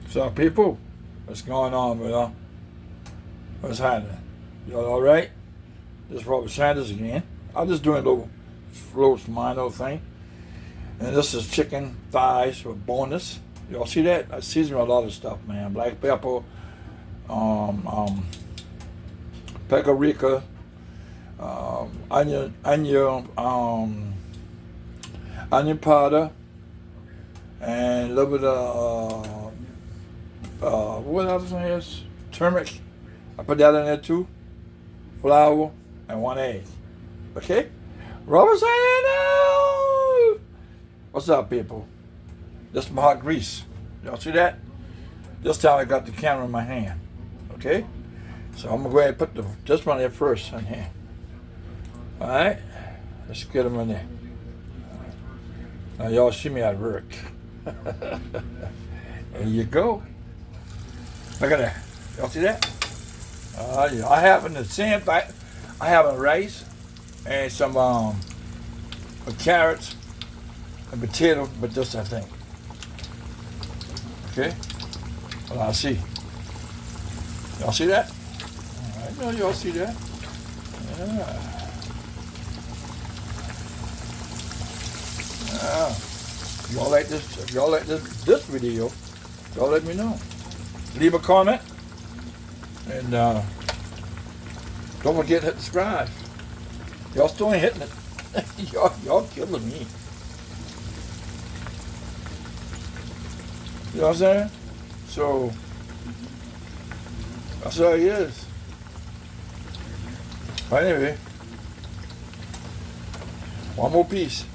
So people, what's going on, y'all? What's happening? Y'all all right? This is Robert Sanders again. I'm just doing a little minor thing. And this is chicken thighs with bonus. Y'all see that? I season with a lot of stuff, man. Black pepper, paprika, onion powder, and a little bit of what else is? Turmeric. I put that in there too. Flour and 1 egg. Okay? Robert Sanders! What's up, people? This is my hot grease. Y'all see that? This time I got the camera in my hand. Okay? So I'm gonna go ahead and put this one there first in here. Alright? Let's get them in there. Now y'all see me at work. There you go. Look at that. Y'all see that? Yeah. I have in the same thing. I have a rice and some carrots and potato, but just I think. Okay? Well, I see. Y'all see that? I know y'all see that. Yeah. Yeah. If y'all like this, this video, y'all let me know. Leave a comment. And don't forget to hit subscribe. Y'all still ain't hitting it. y'all killing me. You know what I'm saying? So that's how it is. But anyway, one more piece.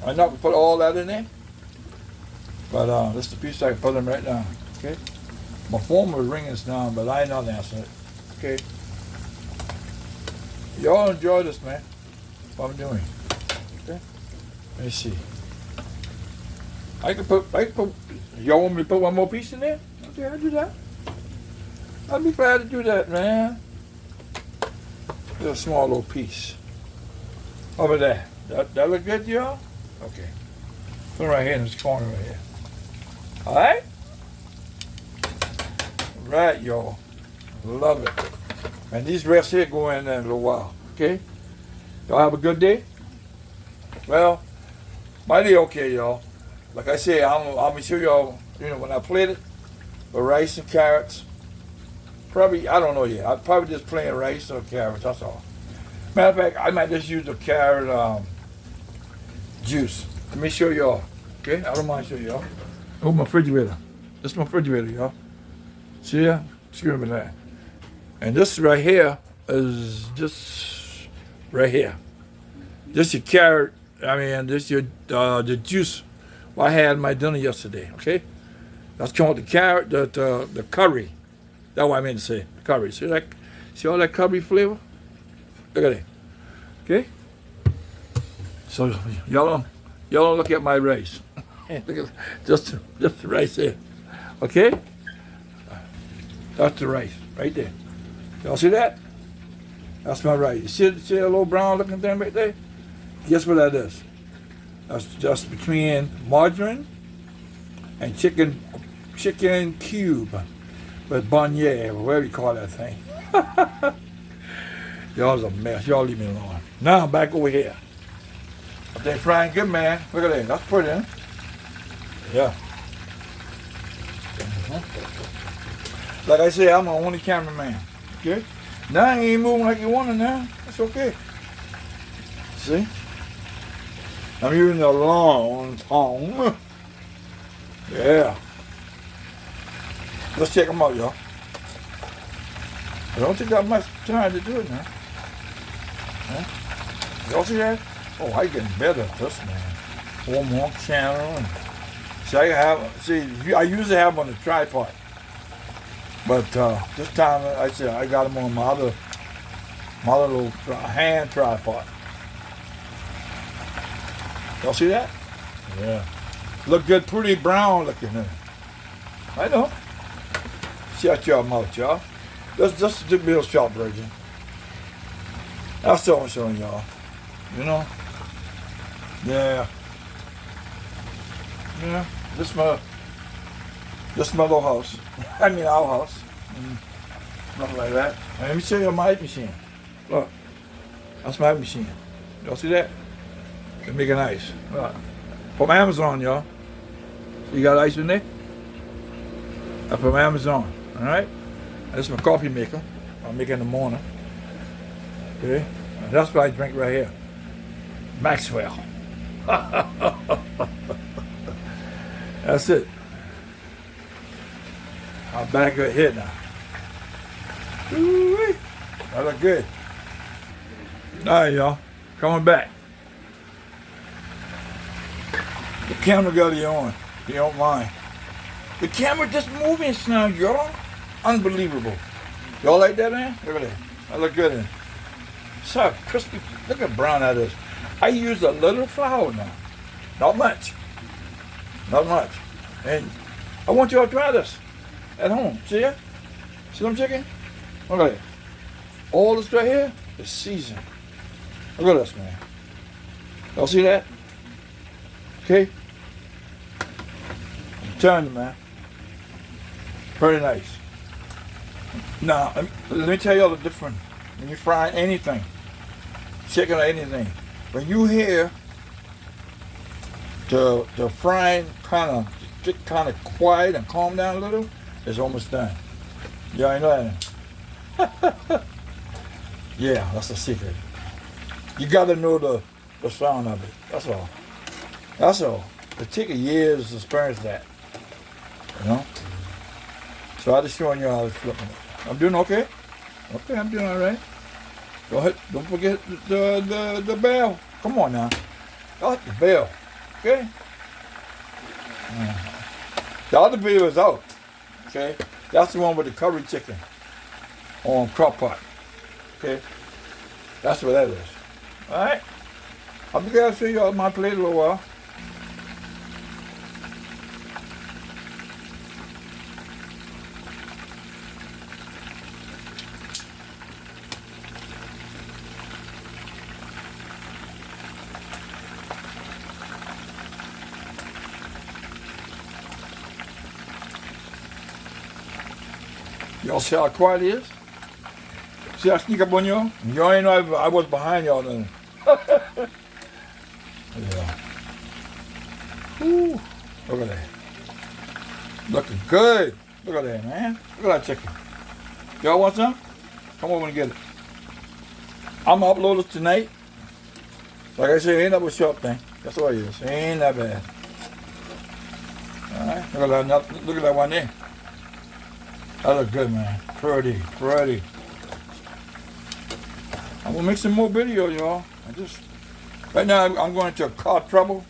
I'm not gonna put all that in there, but this is the piece I can put them right now. Okay. My phone was ringing now, but I ain't not answering it. Okay. Y'all enjoy this, man. What I'm doing. Okay. Let me see. I can put. Y'all want me to put one more piece in there? Okay, I'll do that. I'll be glad to do that, man. Just a small little piece. Over there. That look good to y'all? Okay. Put it right here in this corner right here. All right. Right, y'all. Love it. And these rests here go in there in a little while. Okay? Y'all have a good day? Well, my day okay, y'all. Like I said, I'm gonna show y'all, when I played it, with rice and carrots. Probably, I don't know yet. I'll probably just plain rice or carrots, that's all. Matter of fact, I might just use the carrot juice. Let me show y'all. Okay? I don't mind showing y'all. Oh, my refrigerator. This is my refrigerator, y'all. See ya? Excuse me that. And this right here is just right here. This your carrot. This your the juice I had in my dinner yesterday. Okay, that's called the carrot, the curry. That's what I meant to say. Curry. See that? See all that curry flavor? Look at it. Okay. So y'all don't look at my rice. Look at just the rice there. Okay. That's the rice, right there. Y'all see that? That's my rice. You see a little brown looking thing right there? Guess what that is? That's just between margarine and chicken cube with beignet, or whatever you call that thing. Y'all's a mess. Y'all leave me alone. Now I'm back over here. But they frying good, man. Look at that. That's pretty, huh? Yeah. Like I said, I'm the only cameraman. Okay? Now I ain't moving like you want to now. That's okay. See? I'm using a long tongue. Yeah. Let's check them out, y'all. I don't think I got much time to do it now. Huh? Y'all see that? Oh, I getting better at this, man. One more channel. I usually have them on the tripod. But this time, I got them on my little hand tripod. Y'all see that? Yeah. Look good, pretty brown looking there. I know. Shut your mouth, y'all. This is the real shop version. That's all I'm showing y'all. You know? Yeah. Yeah. This my This is my little house. I mean our house. Nothing like that. And let me show you my ice machine. Look, that's my ice machine. Y'all see that? They make it ice. Look. From Amazon, y'all. You got ice in there? That's from Amazon. All right? This is my coffee maker. I make it in the morning. Okay? And that's what I drink right here. Maxwell. That's it. I'm back right here now. Ooh-wee. That look good. All right, y'all. Coming back. The camera got you on. You don't mind. The camera just moving now, y'all. Unbelievable. Y'all like that, man? Look at that. That look good in. So crispy. Look at brown that is. I use a little flour now. Not much. Not much. And I want you all to try this at home. See ya? See what I'm chicken? Look at it. All this right here is seasoned. Look at this, man. Y'all see that? Okay? I'm telling you, man. Pretty nice. Now, let me tell you all the difference. When you fry anything, chicken or anything, when you hear the frying kind of quiet and calm down a little, it's almost done. Yeah, I know that. Yeah, that's the secret. You got to know the sound of it. That's all. That's all. It takes years to experience that. You know? So I'm just showing you how it's flipping it. I'm doing okay? Okay, I'm doing all right. Go ahead. Don't forget the bell. Come on now. I like the bell. Okay? The other video is out. Okay? That's the one with the curry chicken on crock pot. Okay? That's what that is. Alright? I'll be glad to show you all my plate a little while. Y'all see how quiet it is? See I sneak up on y'all? Y'all ain't know I was behind y'all then. Yeah. Whew. Look at that. Looking good. Look at that, man. Look at that chicken. Y'all want some? Come over and get it. I'm gonna upload it tonight. Like I said, it ain't that a short thing. That's all it is. It ain't that bad. Alright. Look at that one there. That look good, man. Pretty. I'm gonna make some more videos, y'all. Right now I'm going to truck trouble.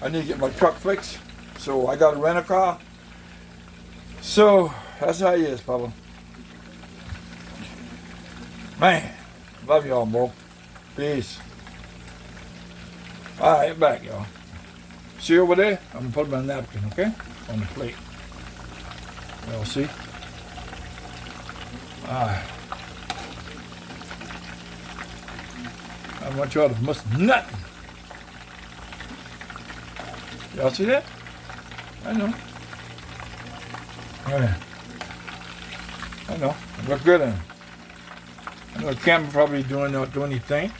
I need to get my truck fixed. So I gotta rent a car. So that's how it is, Papa. Man, love y'all, bro. Peace. Alright, back, y'all. See over there? I'm gonna put my napkin, okay? On the plate. Y'all see? Alright. I don't want y'all to miss nothing. Y'all see that? I know. Yeah. I know. It looks good in it. I know the camera probably not doing anything.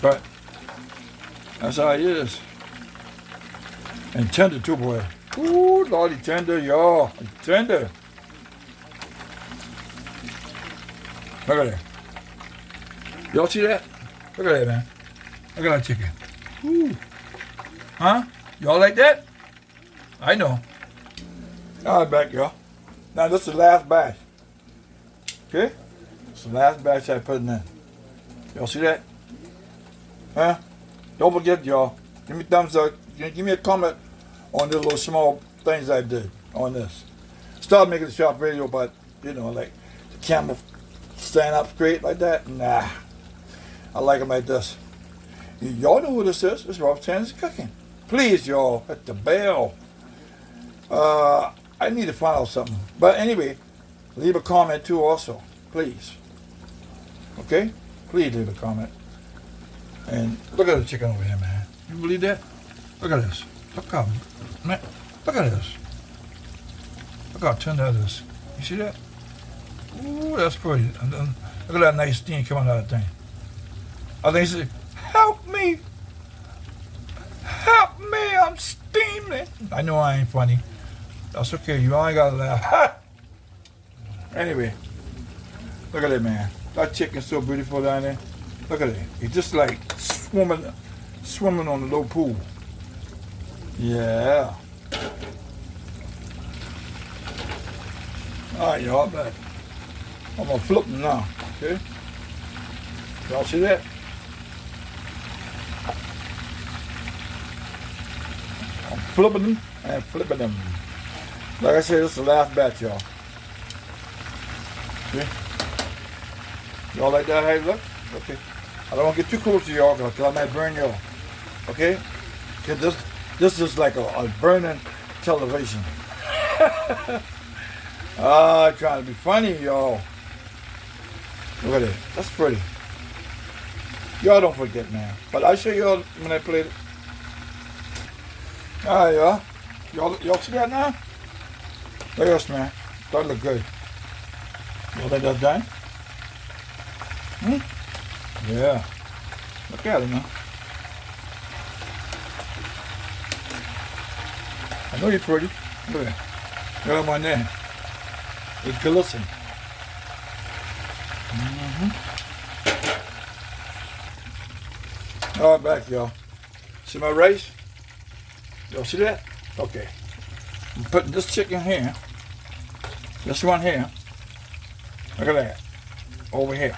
But that's how it is. And tender too, boy. Ooh, Lordy, tender, y'all. Tender. Look at that. Y'all see that? Look at that, man. Look at that chicken. Ooh. Huh? Y'all like that? I know. All right, back, y'all. Now, this is the last batch. Okay? It's the last batch I put in. Y'all see that? Huh? Don't forget, y'all. Give me a thumbs up. Give me a comment on the little small things I did on this. Start making a short video, but, you know, like the camera stand up straight like that. Nah. I like them like this. Y'all know who this is. It's Rob Sanders Cooking. Please, y'all, hit the bell. I need to find out something. But anyway, leave a comment too also. Please. Okay? Please leave a comment. And look at the chicken over here, man. You believe that? Look at this. Look how, man. Look at this. how tender that is. You see that? Ooh, that's pretty. And then, look at that nice steam coming out of that thing. I think he said, help me. Help me, I'm steaming. I know I ain't funny. That's okay, you only gotta laugh. Ha! Anyway, look at that, man. That chicken's so beautiful down there. Look at it. It's just like swimming on the little pool. Yeah. All right, y'all, back. I'm gonna flip them now, okay? Y'all see that? I'm flipping them and flipping them. Like I said, this is the last batch, y'all. Okay? Y'all like that, how it look? Okay. I don't want to get too close to y'all because I might burn y'all. Okay? Because this is like a burning television. I'm trying to be funny, y'all. Look at it. That's pretty. Y'all don't forget, man. But I'll show y'all when I play it. Alright, y'all. Y'all see that now? Look at this, man. That look good. Y'all think that's done? Yeah. Look at it, man. I know you're pretty. Look at it. Look at my name. It glistens. All right, back, y'all. See my rice? Y'all see that? Okay. I'm putting this chicken here. This one here. Look at that. Over here.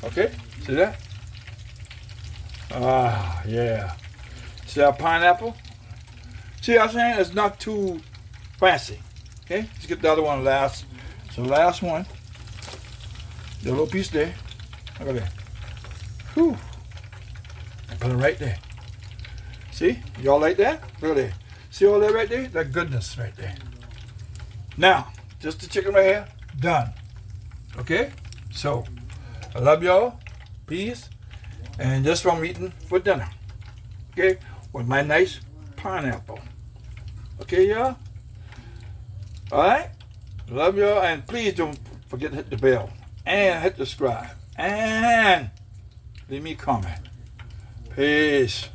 Okay? See that? Ah, yeah. See our pineapple? See what I'm saying? It's not too fancy. Okay? Let's get the other one last. So the last one. The little piece there. Look at that. Whew. Put it right there. See? Y'all like that? Look at that. See all that right there? That goodness right there. Now, just the chicken right here. Done. Okay? So, I love y'all. Peace. And this one I'm eating for dinner. Okay? With my nice pineapple. Okay, y'all? Alright? Love y'all. And please don't forget to hit the bell. And hit subscribe. And leave me a comment. Peace.